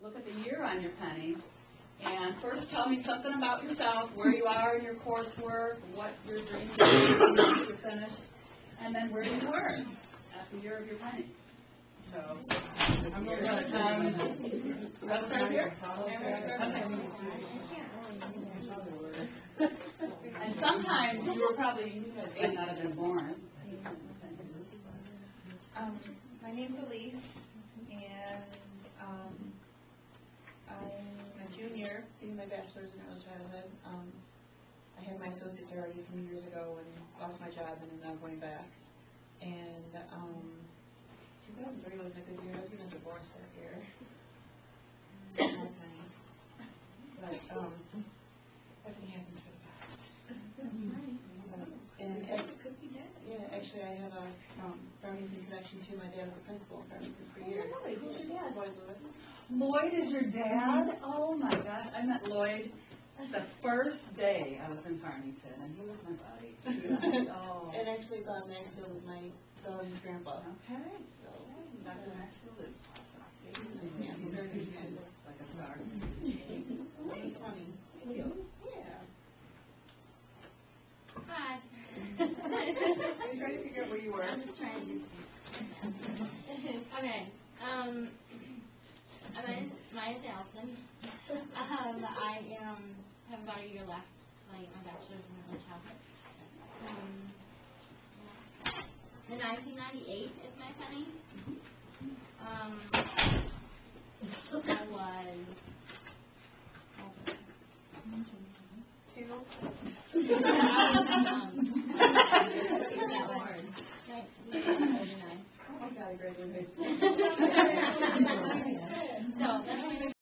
look at the year on your penny. And first tell me something about yourself, where you are in your coursework, what your dreams are once you're finished, and then where you were at the year of your penny. So, I'm going to start here. And sometimes you were probably, you guys may not have been born. My name's Elise, and I'm a junior getting my bachelor's in early childhood. I had my associate's already a few years ago and lost my job, and I'm now going back. And 2003 was a good year. I was getting a divorce that year. But everything happens for the best. And actually, I have a Farmington connection too. My dad was a principal in Farmington for years. Oh, really? Who's your dad? Lloyd Lewis. Lloyd is your dad? Oh my gosh, I met Lloyd the first day I was in Farmington, and he was my buddy. Oh. And actually, Bob Maxfield was my daughter's grandpa. Okay. So, Dr. Maxfield is Yeah, very good guy. like a star. He's funny. Yeah. Hi. I'm trying to figure out where you were. I'm just trying to. Okay. My name's Allison. I have about a year left to get my bachelor's in early childhood. The 1998 is my penny. I was.